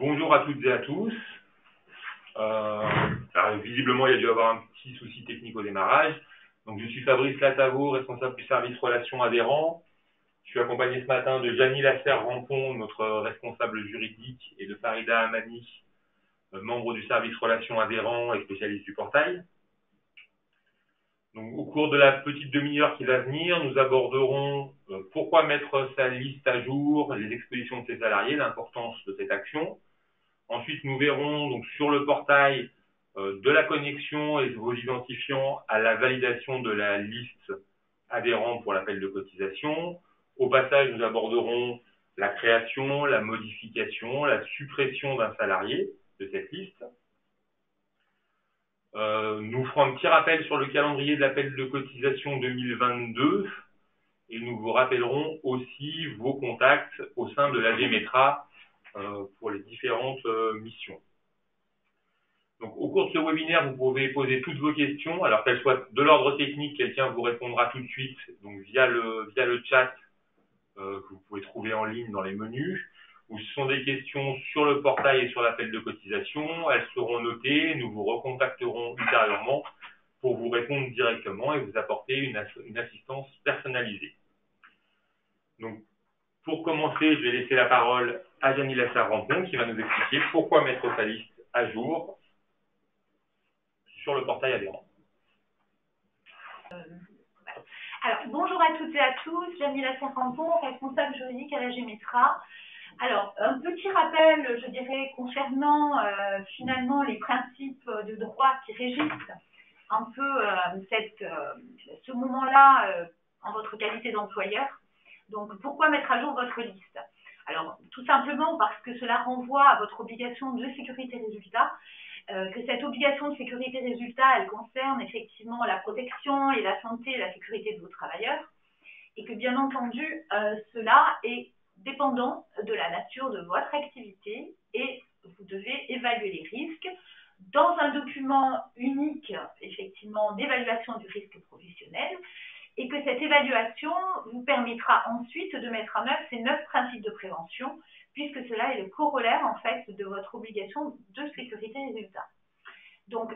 Bonjour à toutes et à tous. Alors, visiblement, il y a dû y avoir un petit souci technique au démarrage. Donc, je suis Fabrice Latavo, responsable du service relations adhérents. Je suis accompagné ce matin de Gianni Lasserre-Rampon, notre responsable juridique, et de Farida Amani, membre du service relations adhérents et spécialiste du portail. Donc, au cours de la petite demi-heure qui va venir, nous aborderons pourquoi mettre sa liste à jour, les expositions de ses salariés, l'importance de cette action. Ensuite, nous verrons donc sur le portail de la connexion et vos identifiants à la validation de la liste adhérent pour l'appel de cotisation. Au passage, nous aborderons la création, la modification, la suppression d'un salarié de cette liste. Nous ferons un petit rappel sur le calendrier de l'appel de cotisation 2022 et nous vous rappellerons aussi vos contacts au sein de l'AG Metra pour les différentes missions. Donc, au cours de ce webinaire, vous pouvez poser toutes vos questions, alors qu'elles soient de l'ordre technique, quelqu'un vous répondra tout de suite, donc via le chat que vous pouvez trouver en ligne dans les menus, ou ce sont des questions sur le portail et sur l'appel de cotisation, elles seront notées, nous vous recontacterons ultérieurement pour vous répondre directement et vous apporter une assistance personnalisée. Donc, pour commencer, je vais laisser la parole à Gianni Lasserre-Rampon qui va nous expliquer pourquoi mettre sa liste à jour sur le portail adhérent. Alors, bonjour à toutes et à tous, Gianni Lasserre-Rampon, responsable juridique à l'AG Metra. Alors, un petit rappel, je dirais, concernant finalement les principes de droit qui régissent un peu ce moment-là en votre qualité d'employeur. Donc, pourquoi mettre à jour votre liste? Alors, tout simplement parce que cela renvoie à votre obligation de sécurité résultat, que cette obligation de sécurité résultat, elle concerne effectivement la protection et la santé et la sécurité de vos travailleurs, et que bien entendu, cela est dépendant de la nature de votre activité et vous devez évaluer les risques dans un document unique, effectivement, d'évaluation du risque professionnel, et que cette évaluation vous permettra ensuite de mettre en œuvre ces 9 principes de prévention, puisque cela est le corollaire, en fait, de votre obligation de sécurité résultat. Donc,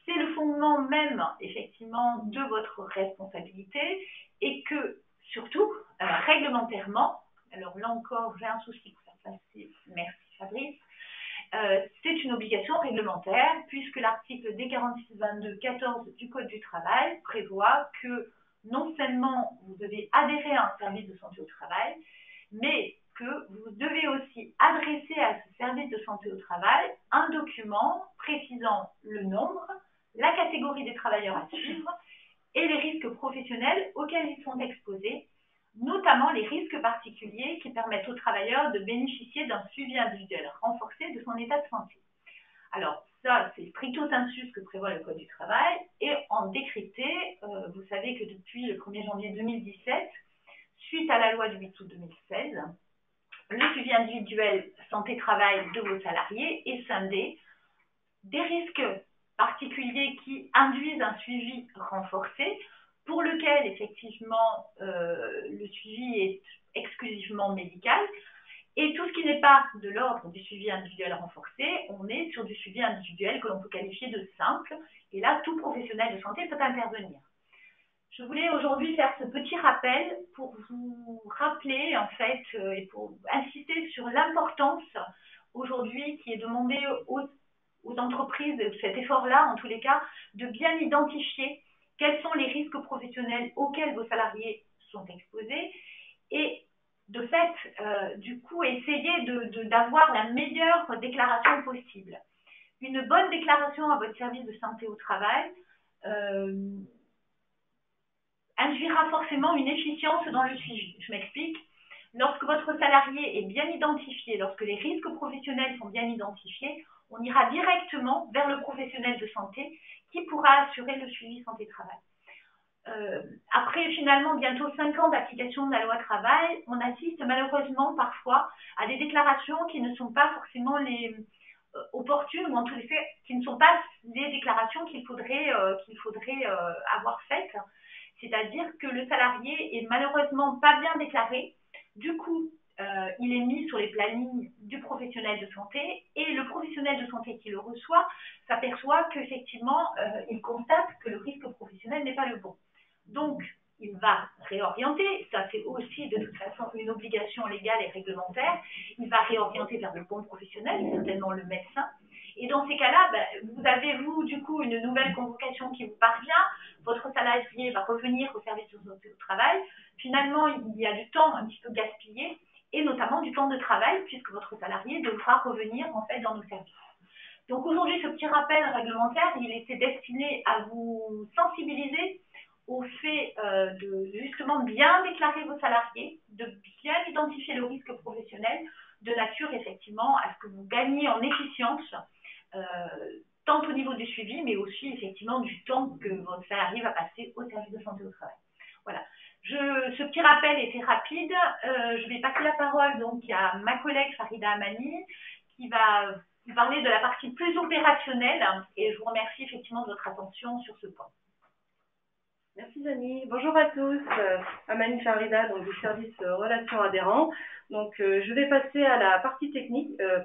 c'est le fondement même, effectivement, de votre responsabilité, et que, surtout, réglementairement, alors là encore, j'ai un souci pour faire passer, merci Fabrice, c'est une obligation réglementaire, puisque l'article D4622-14 du Code du travail prévoit que non seulement vous devez adhérer à un service de santé au travail, mais que vous devez aussi adresser à ce service de santé au travail un document précisant le nombre, la catégorie des travailleurs à suivre et les risques professionnels auxquels ils sont exposés, notamment les risques particuliers qui permettent aux travailleurs de bénéficier d'un suivi individuel renforcé de son état de santé. Alors, ça, c'est stricto sensu ce que prévoit le Code du travail. Et en décrété, vous savez que depuis le 1er janvier 2017, suite à la loi du 8 août 2016, le suivi individuel santé-travail de vos salariés est scindé des risques particuliers qui induisent un suivi renforcé, pour lequel, effectivement, le suivi est exclusivement médical. Et tout ce qui n'est pas de l'ordre du suivi individuel renforcé, on est sur du suivi individuel que l'on peut qualifier de simple. Et là, tout professionnel de santé peut intervenir. Je voulais aujourd'hui faire ce petit rappel pour vous rappeler, en fait, et pour insister sur l'importance aujourd'hui qui est demandée aux entreprises, cet effort-là, en tous les cas, de bien identifier quels sont les risques professionnels auxquels vos salariés sont exposés et de fait, du coup, essayer d'avoir la meilleure déclaration possible. Une bonne déclaration à votre service de santé au travail induira forcément une efficience dans le suivi. Je m'explique. Lorsque votre salarié est bien identifié, lorsque les risques professionnels sont bien identifiés, on ira directement vers le professionnel de santé qui pourra assurer le suivi santé-travail. Après finalement bientôt 5 ans d'application de la loi travail, on assiste malheureusement parfois à des déclarations qui ne sont pas forcément les opportunes, ou en tous les cas qui ne sont pas les déclarations qu'il faudrait avoir faites. C'est-à-dire que le salarié est malheureusement pas bien déclaré. Du coup, il est mis sur les plannings du professionnel de santé et le professionnel de santé qui le reçoit s'aperçoit qu'effectivement, il constate que le risque professionnel n'est pas le bon. Donc, il va réorienter, ça c'est aussi de toute façon une obligation légale et réglementaire, il va réorienter vers le bon professionnel, certainement le médecin. Et dans ces cas-là, vous avez, vous, du coup, une nouvelle convocation qui vous parvient, votre salarié va revenir au service de santé au travail. Finalement, il y a du temps un petit peu gaspillé, et notamment du temps de travail, puisque votre salarié devra revenir en fait dans nos services. Donc aujourd'hui, ce petit rappel réglementaire, il était destiné à vous sensibiliser au fait de justement bien déclarer vos salariés, de bien identifier le risque professionnel, de nature effectivement à ce que vous gagnez en efficience, tant au niveau du suivi, mais aussi effectivement du temps que votre salarié va passer au service de santé au travail. Voilà. Ce petit rappel était rapide. Je vais passer la parole donc à ma collègue Farida Amani qui va vous parler de la partie plus opérationnelle et je vous remercie effectivement de votre attention sur ce point. Merci Jamy. Bonjour à tous. Amani Farida, donc du service relations adhérents. Donc je vais passer à la partie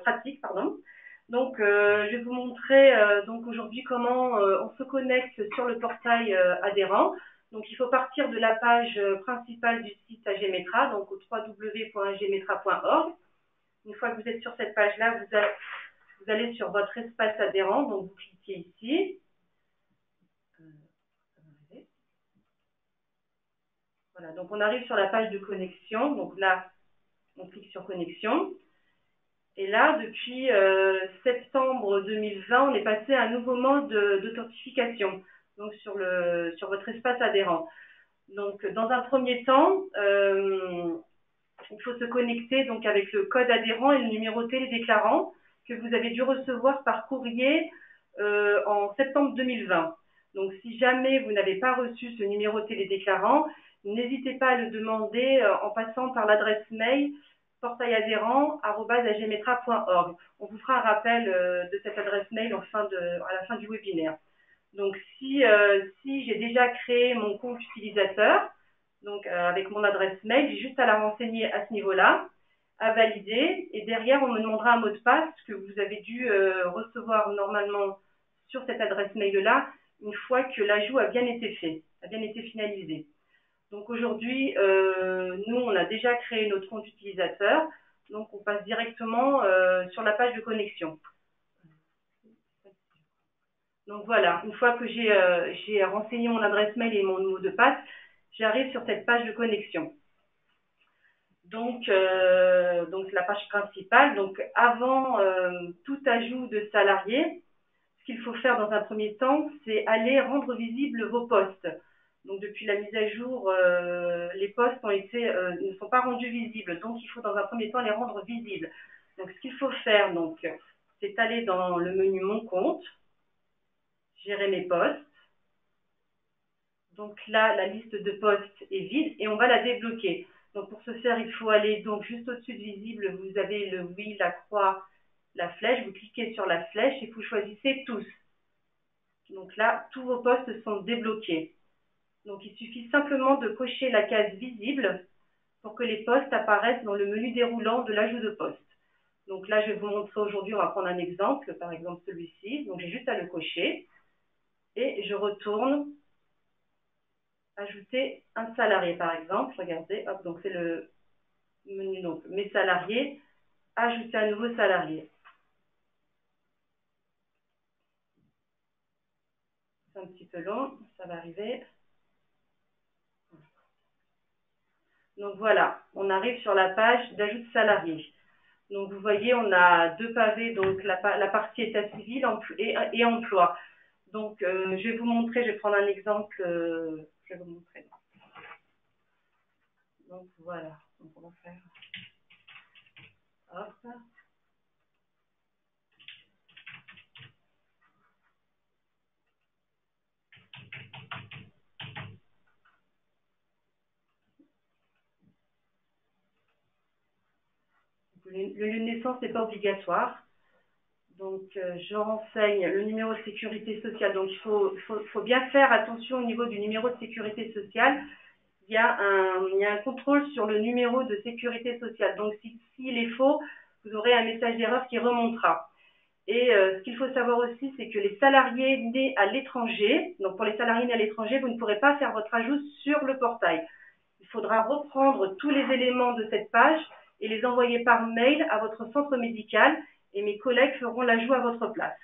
pratique. Donc je vais vous montrer donc aujourd'hui comment on se connecte sur le portail adhérent. Donc il faut partir de la page principale du site AGEMETRA, donc au www.agemetra.org. Une fois que vous êtes sur cette page-là, vous allez sur votre espace adhérent, donc vous cliquez ici. Voilà, donc on arrive sur la page de connexion. Donc là, on clique sur connexion. Et là, depuis septembre 2020, on est passé à un nouveau mode d'authentification, donc sur votre espace adhérent. Donc, dans un premier temps, il faut se connecter donc avec le code adhérent et le numéro télédéclarant que vous avez dû recevoir par courrier en septembre 2020. Donc, si jamais vous n'avez pas reçu ce numéro télédéclarant, n'hésitez pas à le demander en passant par l'adresse mail portailadhérent@agemetra.org. On vous fera un rappel de cette adresse mail à la fin du webinaire. Donc, si j'ai déjà créé mon compte utilisateur, donc avec mon adresse mail, j'ai juste à la renseigner à ce niveau-là, à valider, et derrière, on me demandera un mot de passe que vous avez dû recevoir normalement sur cette adresse mail-là, une fois que l'ajout a bien été fait, a bien été finalisé. Donc aujourd'hui, nous, on a déjà créé notre compte utilisateur, donc on passe directement sur la page de connexion. Donc voilà, une fois que j'ai renseigné mon adresse mail et mon mot de passe, j'arrive sur cette page de connexion. Donc la page principale. Donc avant tout ajout de salariés, ce qu'il faut faire dans un premier temps, c'est aller rendre visibles vos postes. Donc depuis la mise à jour, les postes ne sont pas rendus visibles. Donc il faut dans un premier temps les rendre visibles. Donc ce qu'il faut faire, c'est aller dans le menu Mon compte, gérer mes postes. Donc là, la liste de postes est vide et on va la débloquer. Donc pour ce faire, il faut aller donc juste au-dessus de visible, vous avez le oui, la croix, la flèche. Vous cliquez sur la flèche et vous choisissez tous. Donc là, tous vos postes sont débloqués. Donc, il suffit simplement de cocher la case visible pour que les postes apparaissent dans le menu déroulant de l'ajout de poste. Donc là, je vais vous montrer aujourd'hui, on va prendre un exemple, par exemple celui-ci. Donc, j'ai juste à le cocher et je retourne ajouter un salarié, par exemple. Regardez, hop, donc c'est le menu, donc mes salariés, ajouter un nouveau salarié. C'est un petit peu long, ça va arriver. Donc voilà, on arrive sur la page d'ajout de salariés. Donc vous voyez, on a deux pavés, donc la partie état civil et emploi. Donc je vais vous montrer, je vais prendre un exemple, je vais vous montrer. Donc voilà, donc on va faire. Hop. Le lieu de naissance n'est pas obligatoire. Donc, je renseigne le numéro de sécurité sociale. Donc, il faut bien faire attention au niveau du numéro de sécurité sociale. il y a un contrôle sur le numéro de sécurité sociale. Donc, s'il est faux, vous aurez un message d'erreur qui remontera. Et ce qu'il faut savoir aussi, c'est que les salariés nés à l'étranger, donc pour les salariés nés à l'étranger, vous ne pourrez pas faire votre ajout sur le portail. Il faudra reprendre tous les éléments de cette page et les envoyer par mail à votre centre médical et mes collègues feront l'ajout à votre place.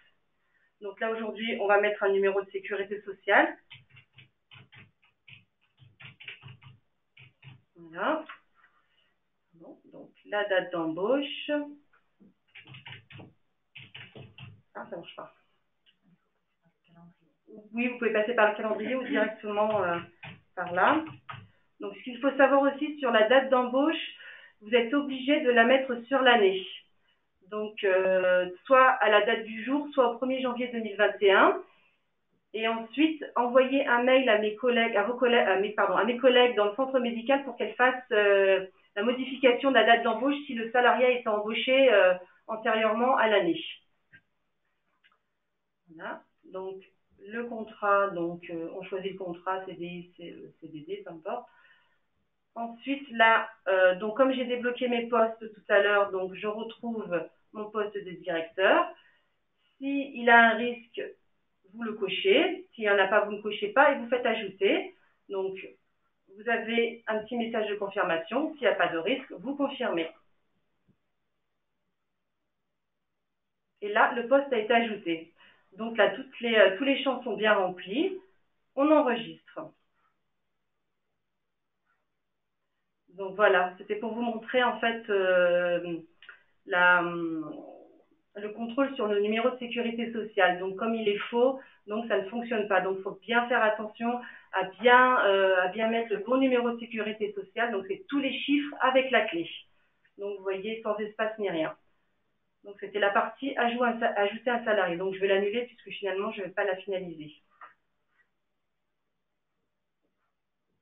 Donc là, aujourd'hui, on va mettre un numéro de sécurité sociale. Voilà. Bon, donc la date d'embauche. Ah, ça ne marche pas. Oui, vous pouvez passer par le calendrier ou directement par là. Donc, ce qu'il faut savoir aussi sur la date d'embauche, vous êtes obligé de la mettre sur l'année. Donc, soit à la date du jour, soit au 1er janvier 2021. Et ensuite, envoyer un mail à mes collègues, à mes collègues dans le centre médical pour qu'elles fassent la modification de la date d'embauche si le salarié a été embauché antérieurement à l'année. Voilà. Donc, le contrat, donc on choisit le contrat, CDI, CDD, peu importe. Ensuite, là, donc comme j'ai débloqué mes postes tout à l'heure, donc je retrouve mon poste de directeur. S'il a un risque, vous le cochez. S'il n'y en a pas, vous ne cochez pas et vous faites ajouter. Donc, vous avez un petit message de confirmation. S'il n'y a pas de risque, vous confirmez. Et là, le poste a été ajouté. Donc là, tous les champs sont bien remplis. On enregistre. Donc voilà, c'était pour vous montrer en fait le contrôle sur le numéro de sécurité sociale. Donc comme il est faux, donc ça ne fonctionne pas. Donc il faut bien faire attention à bien mettre le bon numéro de sécurité sociale. Donc c'est tous les chiffres avec la clé. Donc vous voyez, sans espace ni rien. Donc c'était la partie ajouter un salarié. Donc je vais l'annuler puisque finalement je ne vais pas la finaliser.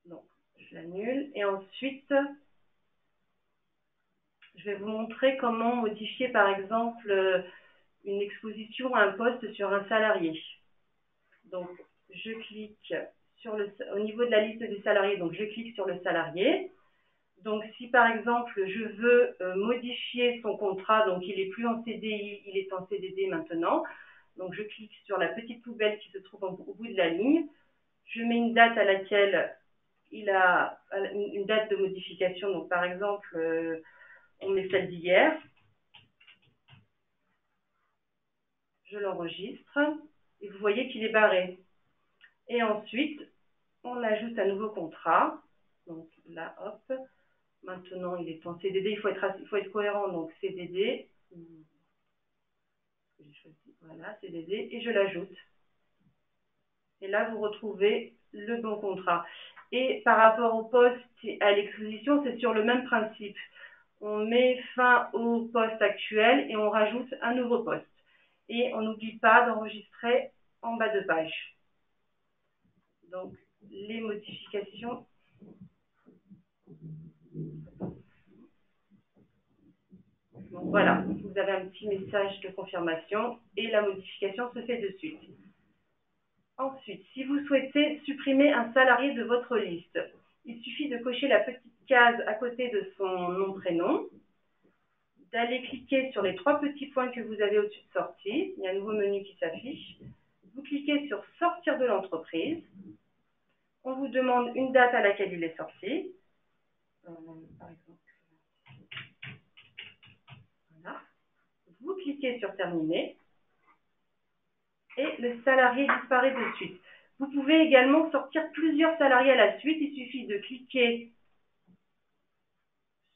Donc je l'annule et ensuite je vais vous montrer comment modifier par exemple une exposition à un poste sur un salarié. Donc je clique au niveau de la liste des salariés, donc je clique sur le salarié. Donc si par exemple je veux modifier son contrat, donc il n'est plus en CDI, il est en CDD maintenant. Donc je clique sur la petite poubelle qui se trouve au bout de la ligne. Je mets une date à laquelle il a une date de modification. Donc par exemple, on met celle d'hier. Je l'enregistre et vous voyez qu'il est barré. Et ensuite, on ajoute un nouveau contrat. Donc là, hop. Maintenant, il est en CDD. Il faut être cohérent. Donc CDD. Voilà, CDD. Et je l'ajoute. Et là, vous retrouvez le bon contrat. Et par rapport au poste et à l'exposition, c'est sur le même principe. On met fin au poste actuel et on rajoute un nouveau poste. Et on n'oublie pas d'enregistrer en bas de page. Donc, les modifications. Donc voilà, vous avez un petit message de confirmation et la modification se fait de suite. Ensuite, si vous souhaitez supprimer un salarié de votre liste, il suffit de cocher la petite case à côté de son nom-prénom, d'aller cliquer sur les 3 petits points que vous avez au-dessus de sortie. Il y a un nouveau menu qui s'affiche. Vous cliquez sur sortir de l'entreprise. On vous demande une date à laquelle il est sorti. Par exemple. Voilà. Vous cliquez sur terminer. Et le salarié disparaît de suite. Vous pouvez également sortir plusieurs salariés à la suite. Il suffit de cliquer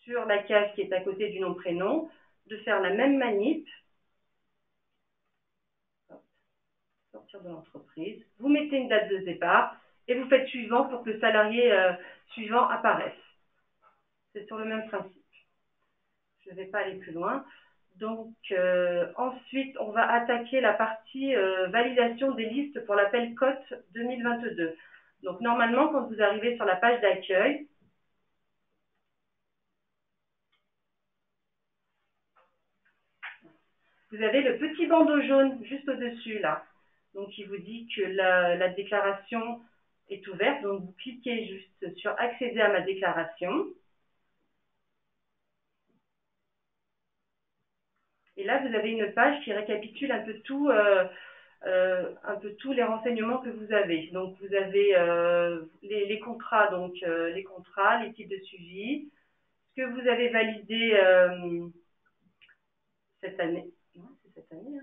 sur la case qui est à côté du nom-prénom, de faire la même manip. Sortir de l'entreprise. Vous mettez une date de départ et vous faites suivant pour que le salarié suivant apparaisse. C'est sur le même principe. Je ne vais pas aller plus loin. Donc, ensuite, on va attaquer la partie validation des listes pour l'appel COT 2022. Donc, normalement, quand vous arrivez sur la page d'accueil, vous avez le petit bandeau jaune juste au-dessus, là. Donc, il vous dit que la déclaration est ouverte. Donc, vous cliquez juste sur « Accéder à ma déclaration ». Et là, vous avez une page qui récapitule un peu tous les renseignements que vous avez. Donc, vous avez les contrats, les types de suivi, ce que vous avez validé cette année. Non, c'est cette année.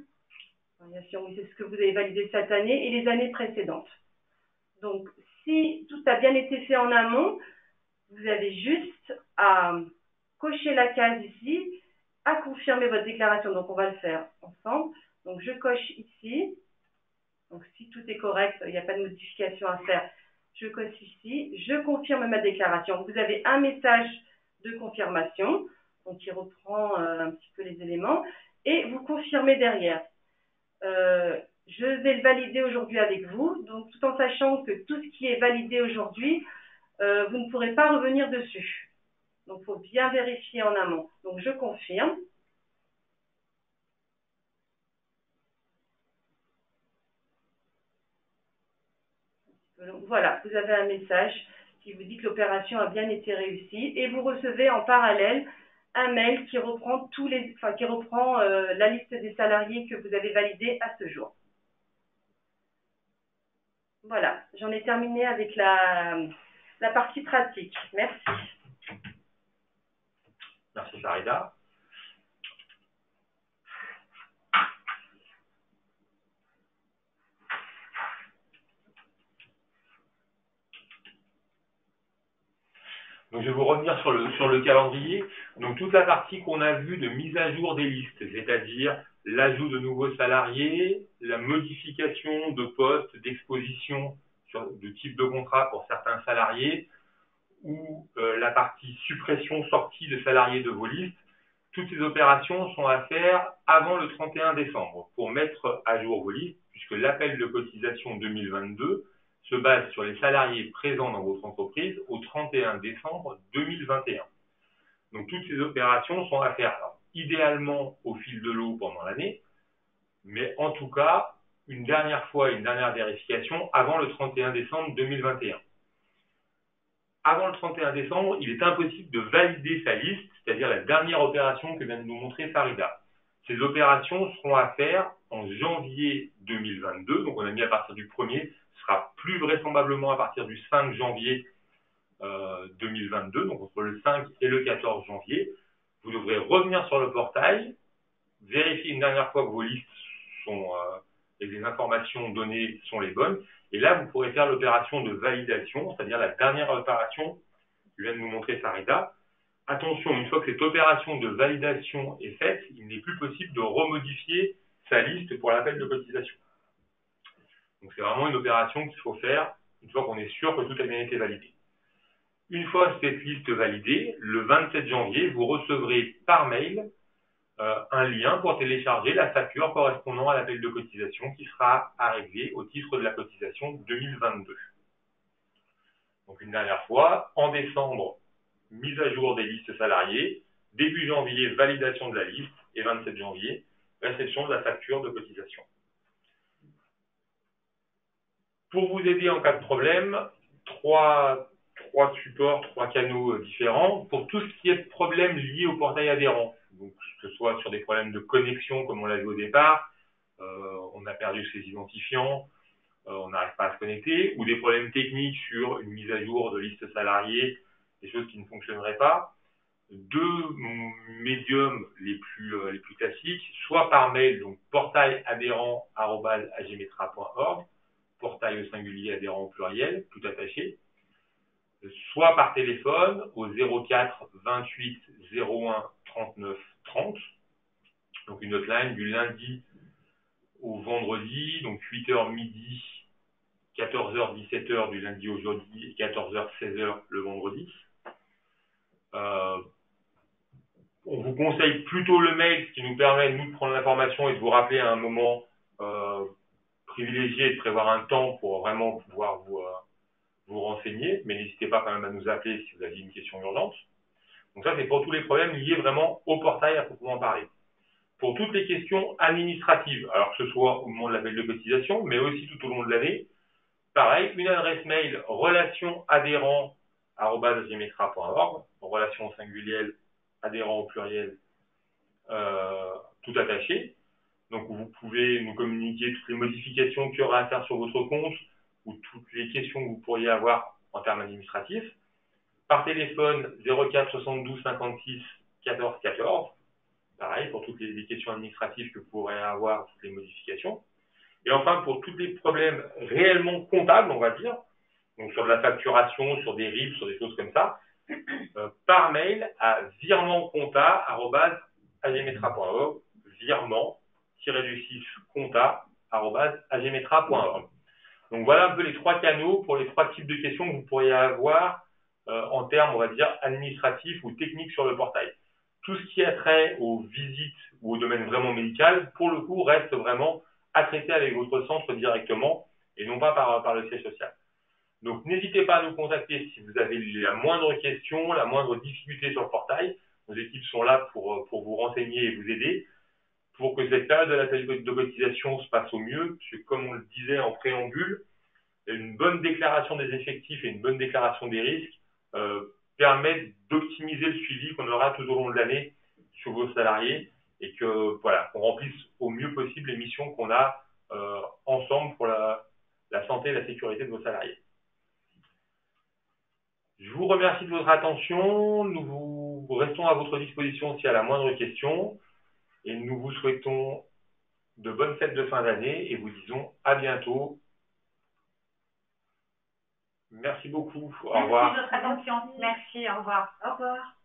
Variation, oui, c'est ce que vous avez validé cette année et les années précédentes. Donc, si tout a bien été fait en amont, vous avez juste à cocher la case ici, à confirmer votre déclaration. Donc, on va le faire ensemble. Donc, je coche ici. Donc, si tout est correct, il n'y a pas de modification à faire. Je coche ici. Je confirme ma déclaration. Vous avez un message de confirmation, donc qui reprend un petit peu les éléments. Et vous confirmez derrière. Je vais le valider aujourd'hui avec vous. Donc, tout en sachant que tout ce qui est validé aujourd'hui, vous ne pourrez pas revenir dessus. Donc, il faut bien vérifier en amont. Donc, je confirme. Donc, voilà, vous avez un message qui vous dit que l'opération a bien été réussie et vous recevez en parallèle un mail qui reprend la liste des salariés que vous avez validés à ce jour. Voilà, j'en ai terminé avec la partie pratique. Merci. Merci Farida. Donc je vais vous revenir sur le calendrier. Donc toute la partie qu'on a vue de mise à jour des listes, c'est-à-dire l'ajout de nouveaux salariés, la modification de postes, d'exposition de type de contrat pour certains salariés, ou la partie suppression sortie de salariés de vos listes, toutes ces opérations sont à faire avant le 31 décembre pour mettre à jour vos listes, puisque l'appel de cotisation 2022 se base sur les salariés présents dans votre entreprise au 31 décembre 2021. Donc toutes ces opérations sont à faire idéalement au fil de l'eau pendant l'année, mais en tout cas, une dernière vérification avant le 31 décembre 2021. Avant le 31 décembre, il est impossible de valider sa liste, c'est-à-dire la dernière opération que vient de nous montrer Farida. Ces opérations seront à faire en janvier 2022, donc on a mis à partir du 1er, ce sera plus vraisemblablement à partir du 5 janvier 2022, donc entre le 5 et le 14 janvier. Vous devrez revenir sur le portail, vérifier une dernière fois que vos listes sont et les informations données sont les bonnes. Et là, vous pourrez faire l'opération de validation, c'est-à-dire la dernière opération que vient de nous montrer Farida. Attention, une fois que cette opération de validation est faite, il n'est plus possible de remodifier sa liste pour l'appel de cotisation. Donc, c'est vraiment une opération qu'il faut faire une fois qu'on est sûr que tout a bien été validé. Une fois cette liste validée, le 27 janvier, vous recevrez par mail un lien pour télécharger la facture correspondant à l'appel de cotisation qui sera à régler au titre de la cotisation 2022. Donc une dernière fois, en décembre, mise à jour des listes salariées, début janvier, validation de la liste et 27 janvier, réception de la facture de cotisation. Pour vous aider en cas de problème, trois supports, 3 canaux différents. Pour tout ce qui est problème lié au portail adhérent, donc que ce soit sur des problèmes de connexion comme on l'a vu au départ, on a perdu ses identifiants, on n'arrive pas à se connecter, ou des problèmes techniques sur une mise à jour de liste salariée, des choses qui ne fonctionneraient pas. Deux médiums les plus classiques, soit par mail, donc portailadhérent@agemetra.org, portail au singulier, adhérent au pluriel, tout attaché, soit par téléphone au 04 28 01 39 30, donc une hotline du lundi au vendredi, donc 8h midi, 14h 17h du lundi au jeudi et 14h 16h le vendredi. On vous conseille plutôt le mail, ce qui nous permet nous de prendre l'information et de vous rappeler à un moment privilégié et de prévoir un temps pour vraiment pouvoir vous renseigner, mais n'hésitez pas quand même à nous appeler si vous avez une question urgente. Donc ça, c'est pour tous les problèmes liés vraiment au portail à proprement parler. Pour toutes les questions administratives, alors que ce soit au moment de l'appel de cotisation, mais aussi tout au long de l'année, pareil, une adresse mail relationsadhérent@agemetra.org, relation au singulier, adhérent au pluriel, tout attaché. Donc, vous pouvez nous communiquer toutes les modifications qu'il y aura à faire sur votre compte ou toutes les questions que vous pourriez avoir en termes administratifs. Par téléphone, 04 72 56 14 14. Pareil, pour toutes les questions administratives que vous pourrez avoir, toutes les modifications. Et enfin, pour tous les problèmes réellement comptables, on va dire, donc sur de la facturation, sur des RIB, sur des choses comme ça, par mail à virement-compta@agemetra.org, virement-compta@agemetra.org. Donc voilà un peu les 3 canaux pour les 3 types de questions que vous pourriez avoir en termes, on va dire, administratifs ou techniques sur le portail. Tout ce qui a trait aux visites ou au domaine vraiment médical, pour le coup, reste vraiment à traiter avec votre centre directement et non pas par le siège social. Donc, n'hésitez pas à nous contacter si vous avez la moindre question, la moindre difficulté sur le portail. Nos équipes sont là pour vous renseigner et vous aider pour que cette période de la de cotisation se passe au mieux, parce que comme on le disait en préambule, une bonne déclaration des effectifs et une bonne déclaration des risques permettent d'optimiser le suivi qu'on aura tout au long de l'année sur vos salariés et que voilà, qu'on remplisse au mieux possible les missions qu'on a ensemble pour la santé et la sécurité de vos salariés. Je vous remercie de votre attention. Nous restons à votre disposition s'il y a la moindre question et nous vous souhaitons de bonnes fêtes de fin d'année et vous disons à bientôt. Merci beaucoup. Au revoir. Merci de votre attention. Merci, au revoir. Au revoir.